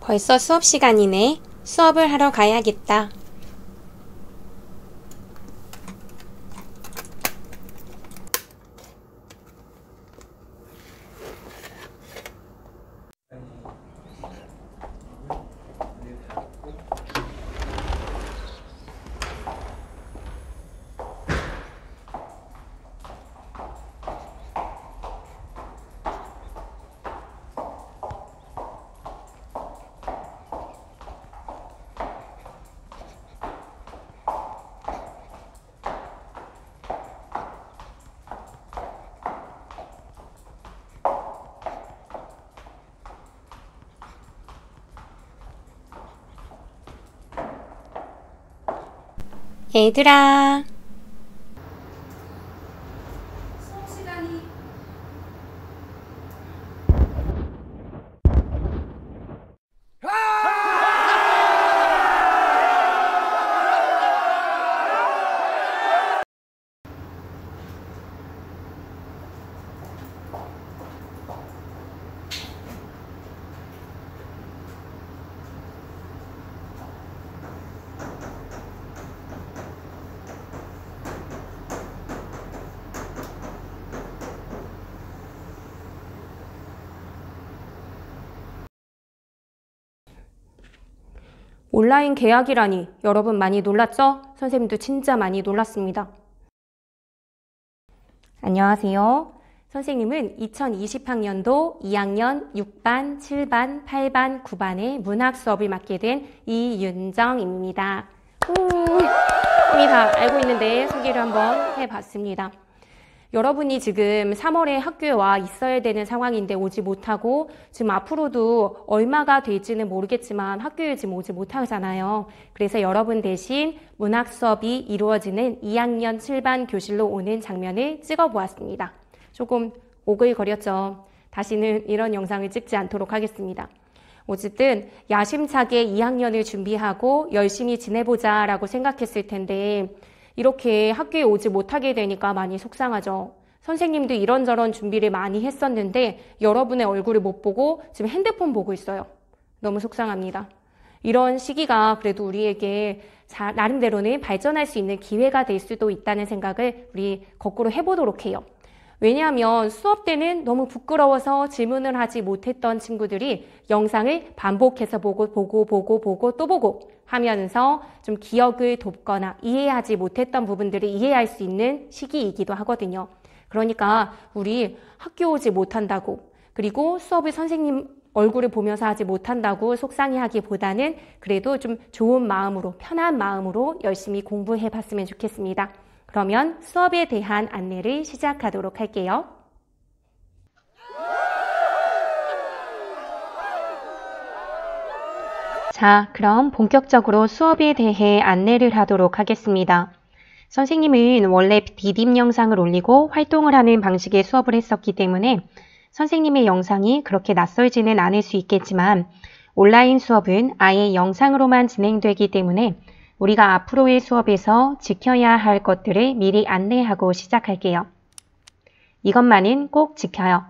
벌써 수업 시간이네. 수업을 하러 가야겠다. 얘들아. 수업 시간이. 온라인 개학이라니 여러분 많이 놀랐죠? 선생님도 진짜 많이 놀랐습니다. 안녕하세요. 선생님은 2020학년도 2학년 6반, 7반, 8반, 9반의 문학 수업을 맡게 된 이윤정입니다. 이미 다 알고 있는데 소개를 한번 해봤습니다. 여러분이 지금 3월에 학교에 와 있어야 되는 상황인데 오지 못하고 지금 앞으로도 얼마가 될지는 모르겠지만 학교에 지금 오지 못하잖아요. 그래서 여러분 대신 문학 수업이 이루어지는 2학년 7반 교실로 오는 장면을 찍어보았습니다. 조금 오글거렸죠. 다시는 이런 영상을 찍지 않도록 하겠습니다. 어쨌든 야심차게 2학년을 준비하고 열심히 지내보자 라고 생각했을 텐데 이렇게 학교에 오지 못하게 되니까 많이 속상하죠. 선생님도 이런저런 준비를 많이 했었는데 여러분의 얼굴을 못 보고 지금 핸드폰 보고 있어요. 너무 속상합니다. 이런 시기가 그래도 우리에게 나름대로는 발전할 수 있는 기회가 될 수도 있다는 생각을 우리 거꾸로 해보도록 해요. 왜냐하면 수업 때는 너무 부끄러워서 질문을 하지 못했던 친구들이 영상을 반복해서 보고 또 보고 하면서 좀 기억을 돕거나 이해하지 못했던 부분들을 이해할 수 있는 시기이기도 하거든요. 그러니까 우리 학교 오지 못한다고 그리고 수업을 선생님 얼굴을 보면서 하지 못한다고 속상해하기보다는 그래도 좀 좋은 마음으로 편한 마음으로 열심히 공부해 봤으면 좋겠습니다. 그러면 수업에 대한 안내를 시작하도록 할게요. 자, 그럼 본격적으로 수업에 대해 안내를 하도록 하겠습니다. 선생님은 원래 디딤 영상을 올리고 활동을 하는 방식의 수업을 했었기 때문에 선생님의 영상이 그렇게 낯설지는 않을 수 있겠지만 온라인 수업은 아예 영상으로만 진행되기 때문에 우리가 앞으로의 수업에서 지켜야 할 것들을 미리 안내하고 시작할게요. 이것만은 꼭 지켜요.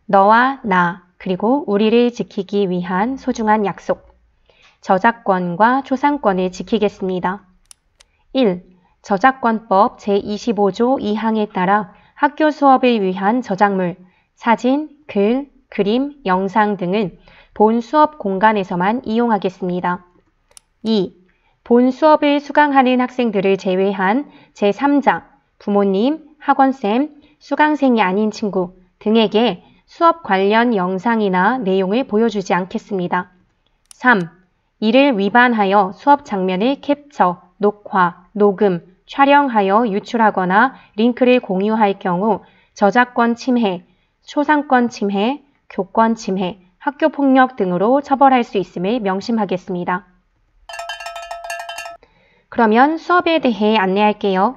너와 나 그리고 우리를 지키기 위한 소중한 약속. 저작권과 초상권을 지키겠습니다. 1. 저작권법 제25조 2항에 따라 학교 수업을 위한 저작물, 사진, 글, 그림, 영상 등은 본 수업 공간에서만 이용하겠습니다. 2. 본 수업을 수강하는 학생들을 제외한 제3자, 부모님, 학원쌤, 수강생이 아닌 친구 등에게 수업 관련 영상이나 내용을 보여주지 않겠습니다. 3. 이를 위반하여 수업 장면을 캡처, 녹화, 녹음, 촬영하여 유출하거나 링크를 공유할 경우 저작권 침해, 초상권 침해, 교권 침해, 학교폭력 등으로 처벌할 수 있음을 명심하겠습니다. 그러면 수업에 대해 안내할게요.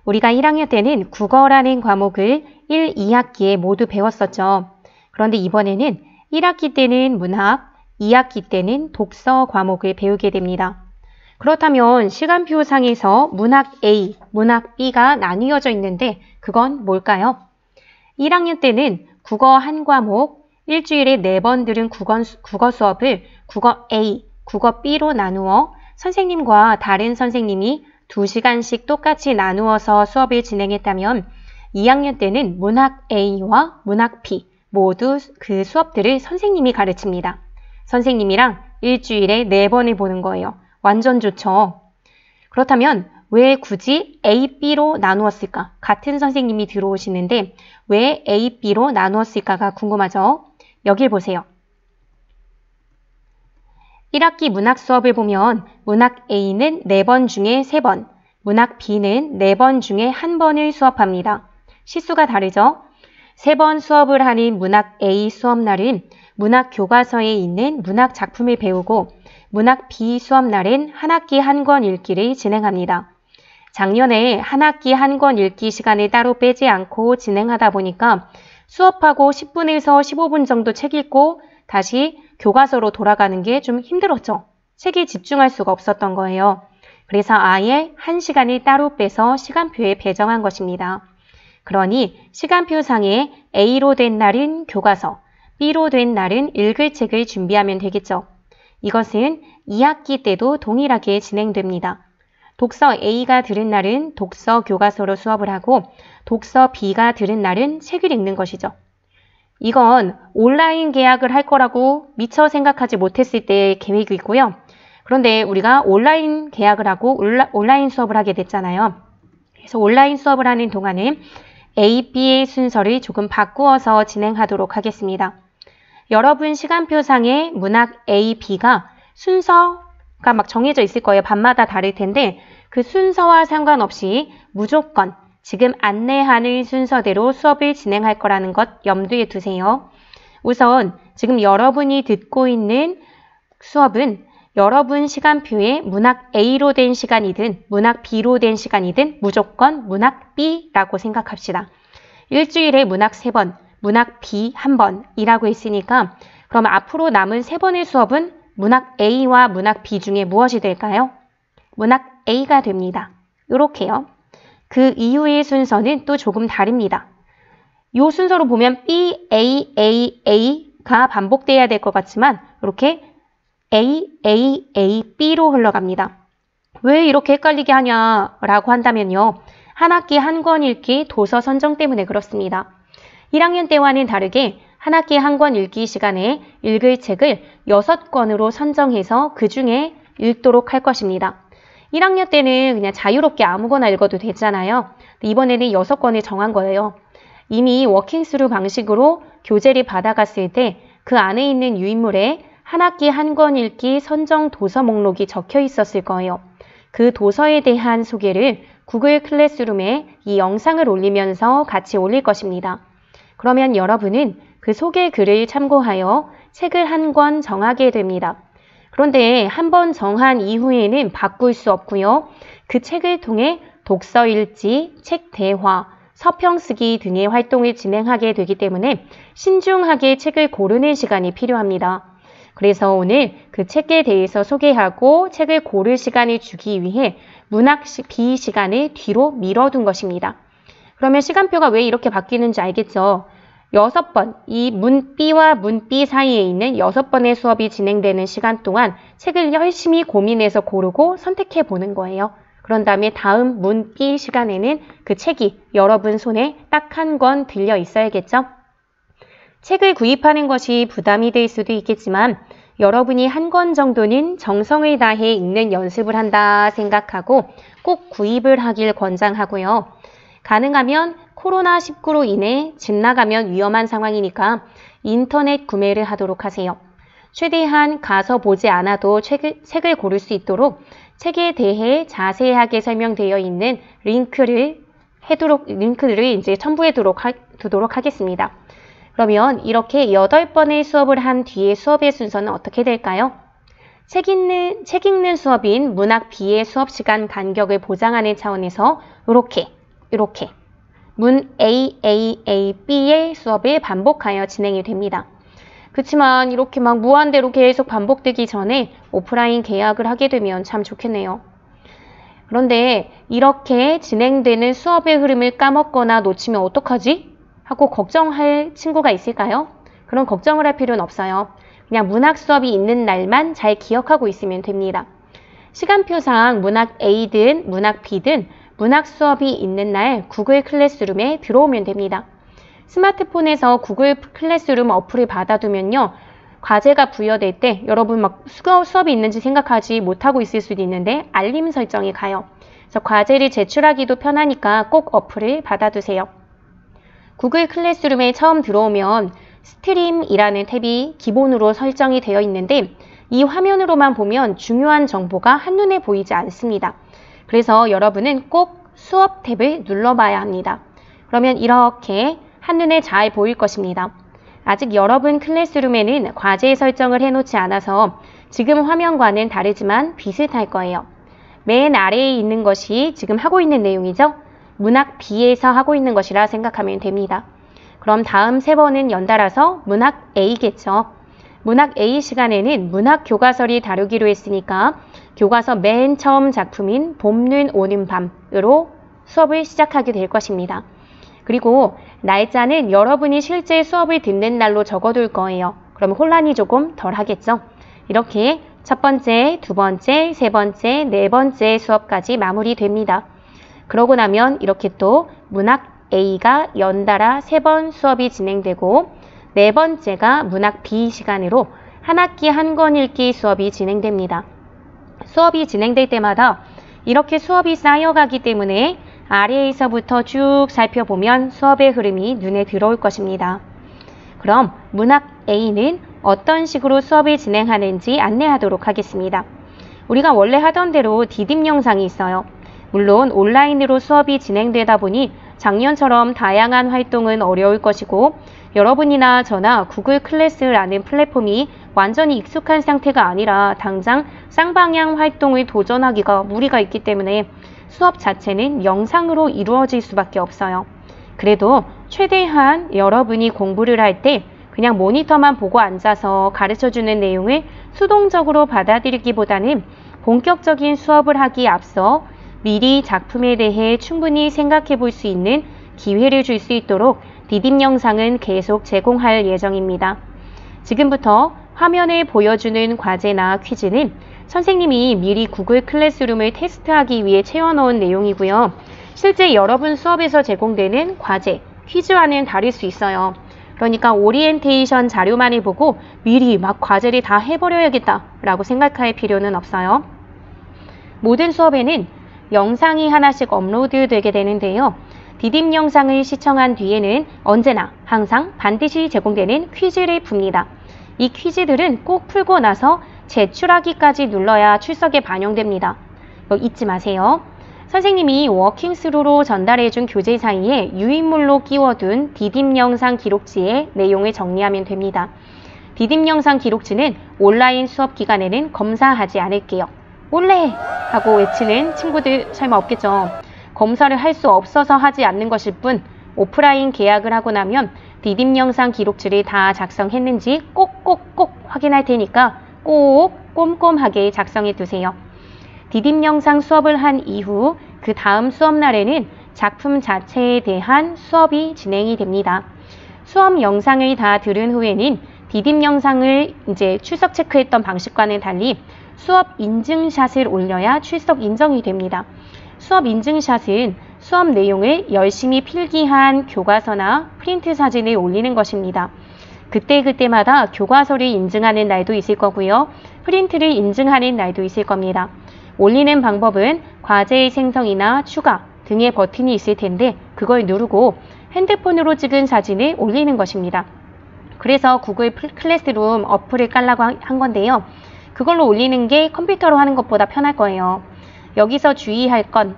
우리가 1학년 때는 국어라는 과목을 1, 2학기에 모두 배웠었죠. 그런데 이번에는 1학기 때는 문학, 2학기 때는 독서 과목을 배우게 됩니다. 그렇다면 시간표상에서 문학 A, 문학 B가 나뉘어져 있는데 그건 뭘까요? 1학년 때는 국어 한 과목, 일주일에 4번 들은 국어 수업을 국어 A, 국어 B로 나누어 선생님과 다른 선생님이 2시간씩 똑같이 나누어서 수업을 진행했다면 2학년 때는 문학 A와 문학 B 모두 그 수업들을 선생님이 가르칩니다. 선생님이랑 일주일에 4번을 보는 거예요. 완전 좋죠. 그렇다면 왜 굳이 A, B로 나누었을까? 같은 선생님이 들어오시는데 왜 A, B로 나누었을까가 궁금하죠? 여길 보세요. 1학기 문학 수업을 보면 문학 A는 4번 중에 3번, 문학 B는 4번 중에 1번을 수업합니다. 시수가 다르죠? 3번 수업을 하는 문학 A 수업날은 문학 교과서에 있는 문학 작품을 배우고 문학 B 수업날엔 한 학기 한 권 읽기를 진행합니다. 작년에 한 학기 한 권 읽기 시간을 따로 빼지 않고 진행하다 보니까 수업하고 10분에서 15분 정도 책 읽고 다시 교과서로 돌아가는 게 좀 힘들었죠. 책에 집중할 수가 없었던 거예요. 그래서 아예 1시간을 따로 빼서 시간표에 배정한 것입니다. 그러니 시간표상에 A로 된 날은 교과서, B로 된 날은 읽을 책을 준비하면 되겠죠. 이것은 2학기 때도 동일하게 진행됩니다. 독서 A가 들은 날은 독서 교과서로 수업을 하고 독서 B가 들은 날은 책을 읽는 것이죠. 이건 온라인 계약을 할 거라고 미처 생각하지 못했을 때의 계획이고요. 그런데 우리가 온라인 계약을 하고 온라인 수업을 하게 됐잖아요. 그래서 온라인 수업을 하는 동안에 A, B의 순서를 조금 바꾸어서 진행하도록 하겠습니다. 여러분 시간표상에 문학 A, B가 순서가 막 정해져 있을 거예요. 밤마다 다를 텐데 그 순서와 상관없이 무조건 지금 안내하는 순서대로 수업을 진행할 거라는 것 염두에 두세요. 우선 지금 여러분이 듣고 있는 수업은 여러분 시간표에 문학 A로 된 시간이든 문학 B로 된 시간이든 무조건 문학 B라고 생각합시다. 일주일에 문학 3번, 문학 B 1번이라고 했으니까 그럼 앞으로 남은 3번의 수업은 문학 A와 문학 B 중에 무엇이 될까요? 문학 A가 됩니다. 이렇게요. 그 이후의 순서는 또 조금 다릅니다. 이 순서로 보면 B, A, A, A가 반복돼야 될 것 같지만 이렇게 A, A, A, B로 흘러갑니다. 왜 이렇게 헷갈리게 하냐라고 한다면요. 한 학기 한 권 읽기 도서 선정 때문에 그렇습니다. 1학년 때와는 다르게 한 학기 한 권 읽기 시간에 읽을 책을 6권으로 선정해서 그 중에 읽도록 할 것입니다. 1학년 때는 그냥 자유롭게 아무거나 읽어도 됐잖아요. 이번에는 6권을 정한 거예요. 이미 워킹스루 방식으로 교재를 받아갔을 때 그 안에 있는 유인물에 한 학기 한 권 읽기 선정 도서 목록이 적혀 있었을 거예요. 그 도서에 대한 소개를 구글 클래스룸에 이 영상을 올리면서 같이 올릴 것입니다. 그러면 여러분은 그 소개 글을 참고하여 책을 한 권 정하게 됩니다. 그런데 한 번 정한 이후에는 바꿀 수 없고요. 그 책을 통해 독서 일지, 책 대화, 서평 쓰기 등의 활동을 진행하게 되기 때문에 신중하게 책을 고르는 시간이 필요합니다. 그래서 오늘 그 책에 대해서 소개하고 책을 고를 시간을 주기 위해 문학 B 시간을 뒤로 미뤄둔 것입니다. 그러면 시간표가 왜 이렇게 바뀌는지 알겠죠? 6번, 이 문 B와 문 B 사이에 있는 6번의 수업이 진행되는 시간 동안 책을 열심히 고민해서 고르고 선택해 보는 거예요. 그런 다음에 다음 문 B 시간에는 그 책이 여러분 손에 딱 한 권 들려 있어야겠죠? 책을 구입하는 것이 부담이 될 수도 있겠지만 여러분이 한 권 정도는 정성을 다해 읽는 연습을 한다 생각하고 꼭 구입을 하길 권장하고요. 가능하면 코로나19로 인해 집 나가면 위험한 상황이니까 인터넷 구매를 하도록 하세요. 최대한 가서 보지 않아도 책을 고를 수 있도록 책에 대해 자세하게 설명되어 있는 링크를 이제 첨부해 두도록 하겠습니다. 그러면 이렇게 8번의 수업을 한 뒤에 수업의 순서는 어떻게 될까요? 책 읽는 수업인 문학 B의 수업 시간 간격을 보장하는 차원에서 이렇게 문 A, A, A, B의 수업을 반복하여 진행이 됩니다. 그렇지만 이렇게 막 무한대로 계속 반복되기 전에 오프라인 계약을 하게 되면 참 좋겠네요. 그런데 이렇게 진행되는 수업의 흐름을 까먹거나 놓치면 어떡하지? 하고 걱정할 친구가 있을까요? 그런 걱정을 할 필요는 없어요. 그냥 문학 수업이 있는 날만 잘 기억하고 있으면 됩니다. 시간표상 문학 A든 문학 B든 문학 수업이 있는 날 구글 클래스룸에 들어오면 됩니다. 스마트폰에서 구글 클래스룸 어플을 받아두면요. 과제가 부여될 때 여러분 막 수업이 있는지 생각하지 못하고 있을 수도 있는데 알림 설정이 가요. 그래서 과제를 제출하기도 편하니까 꼭 어플을 받아두세요. 구글 클래스룸에 처음 들어오면 스트림이라는 탭이 기본으로 설정이 되어 있는데 이 화면으로만 보면 중요한 정보가 한눈에 보이지 않습니다. 그래서 여러분은 꼭 수업 탭을 눌러봐야 합니다. 그러면 이렇게 한눈에 잘 보일 것입니다. 아직 여러분 클래스룸에는 과제 설정을 해놓지 않아서 지금 화면과는 다르지만 비슷할 거예요. 맨 아래에 있는 것이 지금 하고 있는 내용이죠. 문학 B에서 하고 있는 것이라 생각하면 됩니다. 그럼 다음 3번은 연달아서 문학 A겠죠. 문학 A 시간에는 문학 교과서를 다루기로 했으니까 교과서 맨 처음 작품인 봄, 눈, 오는 밤으로 수업을 시작하게 될 것입니다. 그리고 날짜는 여러분이 실제 수업을 듣는 날로 적어둘 거예요. 그럼 혼란이 조금 덜 하겠죠. 이렇게 첫 번째, 두 번째, 세 번째, 네 번째 수업까지 마무리됩니다. 그러고 나면 이렇게 또 문학 A가 연달아 3번 수업이 진행되고 네 번째가 문학 B 시간으로 한 학기 한 권 읽기 수업이 진행됩니다. 수업이 진행될 때마다 이렇게 수업이 쌓여가기 때문에 아래에서부터 쭉 살펴보면 수업의 흐름이 눈에 들어올 것입니다. 그럼 문학 A는 어떤 식으로 수업을 진행하는지 안내하도록 하겠습니다. 우리가 원래 하던 대로 디딤 영상이 있어요. 물론 온라인으로 수업이 진행되다 보니 작년처럼 다양한 활동은 어려울 것이고 여러분이나 저나 구글 클래스라는 플랫폼이 완전히 익숙한 상태가 아니라 당장 쌍방향 활동을 도전하기가 무리가 있기 때문에 수업 자체는 영상으로 이루어질 수밖에 없어요. 그래도 최대한 여러분이 공부를 할 때 그냥 모니터만 보고 앉아서 가르쳐주는 내용을 수동적으로 받아들이기보다는 본격적인 수업을 하기에 앞서 미리 작품에 대해 충분히 생각해 볼 수 있는 기회를 줄 수 있도록 디딤 영상은 계속 제공할 예정입니다. 지금부터 화면에 보여주는 과제나 퀴즈는 선생님이 미리 구글 클래스룸을 테스트하기 위해 채워놓은 내용이고요. 실제 여러분 수업에서 제공되는 과제, 퀴즈와는 다를 수 있어요. 그러니까 오리엔테이션 자료만을 보고 미리 막 과제를 다 해버려야겠다 라고 생각할 필요는 없어요. 모든 수업에는 영상이 하나씩 업로드 되게 되는데요. 디딤 영상을 시청한 뒤에는 언제나 항상 반드시 제공되는 퀴즈를 풉니다. 이 퀴즈들은 꼭 풀고 나서 제출하기까지 눌러야 출석에 반영됩니다. 잊지 마세요. 선생님이 워킹스루로 전달해준 교재 사이에 유인물로 끼워둔 디딤 영상 기록지에 내용을 정리하면 됩니다. 디딤 영상 기록지는 온라인 수업 기간에는 검사하지 않을게요. 올레! 하고 외치는 친구들 설마 없겠죠. 검사를 할 수 없어서 하지 않는 것일 뿐 오프라인 계약을 하고 나면 디딤 영상 기록지를 다 작성했는지 꼭꼭꼭 확인할 테니까 꼭 꼼꼼하게 작성해 두세요. 디딤 영상 수업을 한 이후 그 다음 수업 날에는 작품 자체에 대한 수업이 진행이 됩니다. 수업 영상을 다 들은 후에는 디딤 영상을 이제 출석 체크했던 방식과는 달리 수업 인증샷을 올려야 출석 인정이 됩니다. 수업 인증샷은 수업 내용을 열심히 필기한 교과서나 프린트 사진을 올리는 것입니다. 그때그때마다 교과서를 인증하는 날도 있을 거고요. 프린트를 인증하는 날도 있을 겁니다. 올리는 방법은 과제의 생성이나 추가 등의 버튼이 있을 텐데 그걸 누르고 핸드폰으로 찍은 사진을 올리는 것입니다. 그래서 구글 클래스룸 어플을 깔라고 한 건데요. 그걸로 올리는 게 컴퓨터로 하는 것보다 편할 거예요. 여기서 주의할 건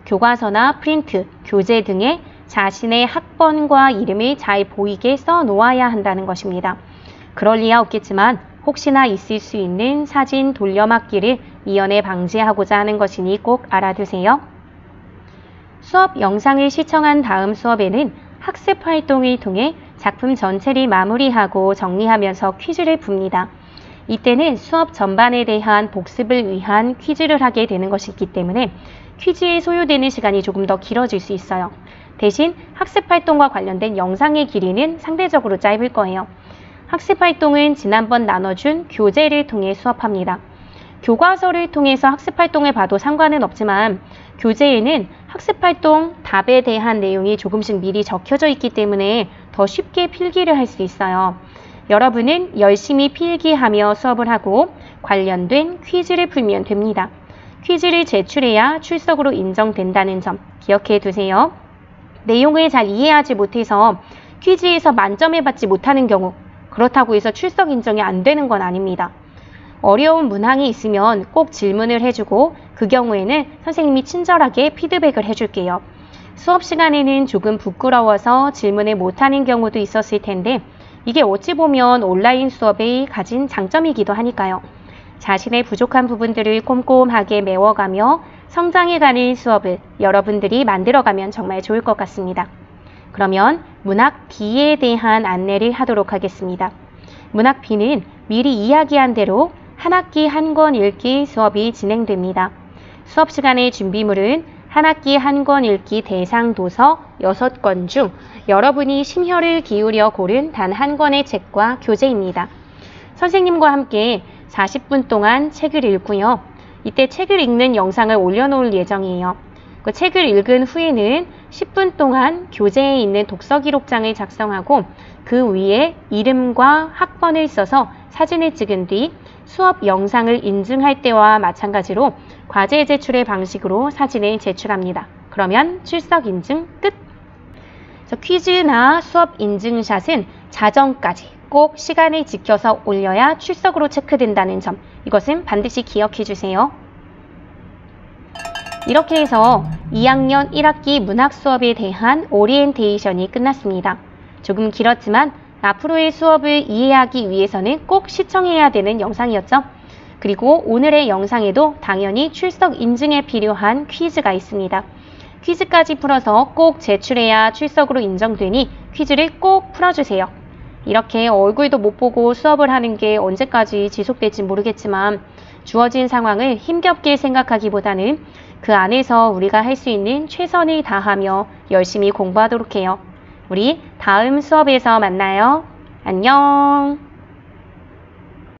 교과서나 프린트, 교재 등에 자신의 학번과 이름을 잘 보이게 써 놓아야 한다는 것입니다. 그럴 리야 없겠지만 혹시나 있을 수 있는 사진 돌려막기를 미연에 방지하고자 하는 것이니 꼭 알아두세요. 수업 영상을 시청한 다음 수업에는 학습 활동을 통해 작품 전체를 마무리하고 정리하면서 퀴즈를 풉니다. 이때는 수업 전반에 대한 복습을 위한 퀴즈를 하게 되는 것이기 때문에 퀴즈에 소요되는 시간이 조금 더 길어질 수 있어요. 대신 학습 활동과 관련된 영상의 길이는 상대적으로 짧을 거예요. 학습활동은 지난번 나눠준 교재를 통해 수업합니다. 교과서를 통해서 학습활동을 봐도 상관은 없지만 교재에는 학습활동 답에 대한 내용이 조금씩 미리 적혀져 있기 때문에 더 쉽게 필기를 할 수 있어요. 여러분은 열심히 필기하며 수업을 하고 관련된 퀴즈를 풀면 됩니다. 퀴즈를 제출해야 출석으로 인정된다는 점 기억해 두세요. 내용을 잘 이해하지 못해서 퀴즈에서 만점을 받지 못하는 경우, 그렇다고 해서 출석 인정이 안 되는 건 아닙니다. 어려운 문항이 있으면 꼭 질문을 해주고 그 경우에는 선생님이 친절하게 피드백을 해줄게요. 수업 시간에는 조금 부끄러워서 질문을 못하는 경우도 있었을 텐데 이게 어찌 보면 온라인 수업의 가진 장점이기도 하니까요. 자신의 부족한 부분들을 꼼꼼하게 메워가며 성장해가는 수업을 여러분들이 만들어가면 정말 좋을 것 같습니다. 그러면 문학 B에 대한 안내를 하도록 하겠습니다. 문학 B는 미리 이야기한 대로 한 학기 한 권 읽기 수업이 진행됩니다. 수업 시간의 준비물은 한 학기 한 권 읽기 대상 도서 6권 중 여러분이 심혈을 기울여 고른 단 한 권의 책과 교재입니다. 선생님과 함께 40분 동안 책을 읽고요. 이때 책을 읽는 영상을 올려놓을 예정이에요. 그 책을 읽은 후에는 10분 동안 교재에 있는 독서 기록장을 작성하고 그 위에 이름과 학번을 써서 사진을 찍은 뒤 수업 영상을 인증할 때와 마찬가지로 과제 제출의 방식으로 사진을 제출합니다. 그러면 출석 인증 끝! 퀴즈나 수업 인증샷은 자정까지 꼭 시간을 지켜서 올려야 출석으로 체크된다는 점, 이것은 반드시 기억해 주세요. 이렇게 해서 2학년 1학기 문학 수업에 대한 오리엔테이션이 끝났습니다. 조금 길었지만 앞으로의 수업을 이해하기 위해서는 꼭 시청해야 되는 영상이었죠. 그리고 오늘의 영상에도 당연히 출석 인증에 필요한 퀴즈가 있습니다. 퀴즈까지 풀어서 꼭 제출해야 출석으로 인정되니 퀴즈를 꼭 풀어주세요. 이렇게 얼굴도 못 보고 수업을 하는 게 언제까지 지속될지 모르겠지만 주어진 상황을 힘겹게 생각하기보다는 그 안에서 우리가 할 수 있는 최선을 다하며 열심히 공부하도록 해요. 우리 다음 수업에서 만나요. 안녕.